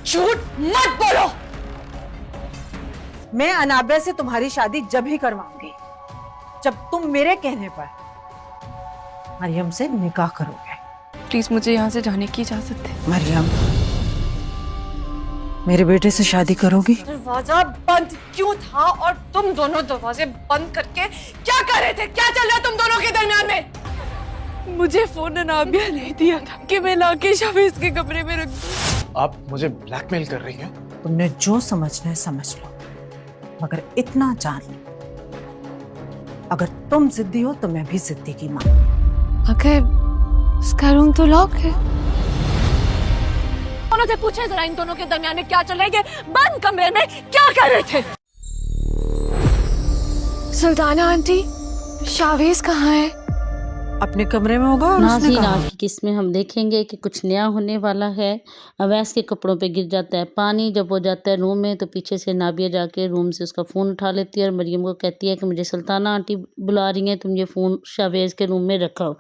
झूठ मत बोलो। मैं अनाबिया से तुम्हारी शादी जब ही करवाऊंगी जब तुम मेरे कहने पर मरियम से निकाह करोगे। प्लीज मुझे यहाँ से जाने की इजाजत दे। मरियम, मेरे बेटे से शादी करोगी? दरवाजा बंद क्यों था और तुम दोनों दरवाजे बंद करके क्या कर रहे थे? क्या चल रहा है तुम दोनों के दरमियान में? मुझे फोन अनाबिया नहीं दिया था कि मैं लाके शावेज के कमरे में रख दूं। आप मुझे ब्लैकमेल कर रही हैं? तुमने जो समझना है समझ लो, मगर इतना जान लो, अगर तुम जिद्दी हो तो मैं भी जिद्दी की मां। अगर इसका रूम तो लॉक है। दोनों से पूछे जरा इन दोनों के दरमियान में क्या चल रहा है? ये बंद कमरे में क्या कर रहे थे? सुल्ताना आंटी, शावेज कहाँ है? अपने कमरे में होगा और उसने नाज़रीन, कहा। आज की किस्त में हम देखेंगे कि कुछ नया होने वाला है। अवैस के कपड़ों पे गिर जाता है पानी। जब वो जाता है रूम में तो पीछे से नाबिया जाके रूम से उसका फ़ोन उठा लेती है और मरियम को कहती है कि मुझे सुल्ताना आंटी बुला रही हैं, तुम ये फ़ोन शावेज़ के रूम में रखो।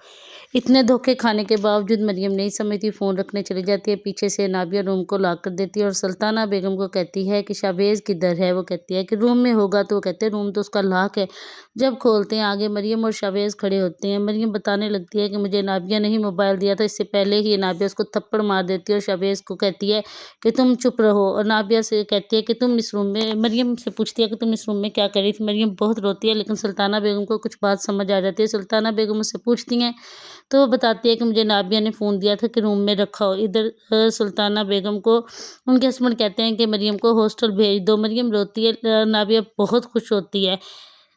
इतने धोखे खाने के बावजूद मरियम नहीं समझती, फ़ोन रखने चली जाती है। पीछे से नाबिया रूम को लॉक कर देती है और सुल्ताना बेगम को कहती है कि शावेज़ किधर है। वो कहती है कि रूम में होगा, तो वो कहते हैं रूम तो उसका लॉक है। जब खोलते हैं आगे मरियम और शावेज़ खड़े होते हैं। मरियम बताने लगती है कि मुझे नाबिया ने ही मोबाइल दिया था, इससे पहले ही नाबिया उसको थप्पड़ मार देती है और शावेज़ को कहती है कि तुम चुप रहो। और नाबिया से कहती है कि तुम इस रूम में, मरियम से पूछती है कि तुम इस रूम में क्या कर रही थी। मरियम बहुत रोती है, लेकिन सुल्ताना बेगम को कुछ बात समझ आ जाती है। सुल्ताना बेगम उससे पूछती हैं तो वो बताती है कि मुझे नाबिया ने फ़ोन दिया था कि रूम में रखा हो। इधर सुल्ताना बेगम को उनके हस्बैंड कहते हैं कि मरियम को हॉस्टल भेज दो। मरियम रोती है, नाबिया बहुत खुश होती है।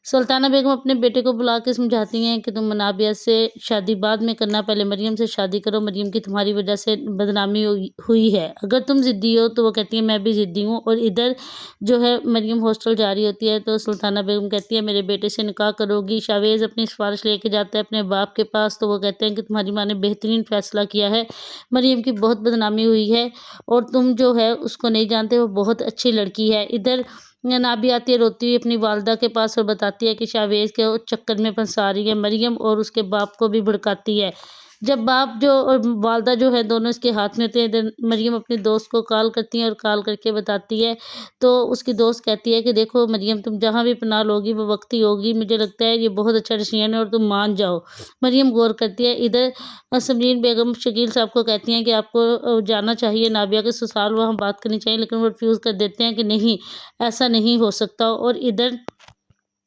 सुल्ताना बेगम अपने बेटे को बुला के समझाती हैं कि तुम नाबिया से शादी बाद में करना, पहले मरियम से शादी करो। मरियम की तुम्हारी वजह से बदनामी हुई है। अगर तुम ज़िद्दी हो तो वो कहती है मैं भी ज़िद्दी हूँ। और इधर जो है मरियम हॉस्टल जा रही होती है तो सुल्ताना बेगम कहती है मेरे बेटे से निकाह करोगी। शावेज़ अपनी सिफारिश लेके जाता है अपने बाप के पास, तो वो कहते हैं कि तुम्हारी माँ ने बेहतरीन फ़ैसला किया है, मरियम की बहुत बदनामी हुई है और तुम जो है उसको नहीं जानते, वो बहुत अच्छी लड़की है। इधर नाबिया आती है रोती हुई अपनी वालदा के पास और बताती है कि शावेज़ के चक्कर में फंसा रही है मरियम, और उसके बाप को भी भड़काती है। जब बाप जो और वालदा जो है दोनों इसके हाथ में होते हैं, इधर मरियम अपनी दोस्त को कॉल करती है और कॉल करके बताती है तो उसकी दोस्त कहती है कि देखो मरियम, तुम जहाँ भी पनाह लोगी वो वक्त ही होगी, मुझे लगता है ये बहुत अच्छा डिसीजन है और तुम मान जाओ। मरियम गौर करती है। इधर समरीन बेगम शकील साहब को कहती हैं कि आपको जाना चाहिए नाबिया के ससुराल, वहाँ बात करनी चाहिए, लेकिन वो रिफ्यूज़ कर देते हैं कि नहीं, ऐसा नहीं हो सकता। और इधर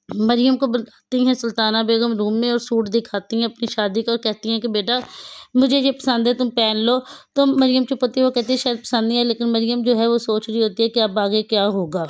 मरियम को बुलाती हैं सुल्ताना बेगम रूम में और सूट दिखाती हैं अपनी शादी का और कहती हैं कि बेटा मुझे ये पसंद है, तुम पहन लो। तो मरियम चुप होती है, वो कहती है शायद पसंद नहीं है, लेकिन मरियम जो है वो सोच रही होती है कि अब आगे क्या होगा।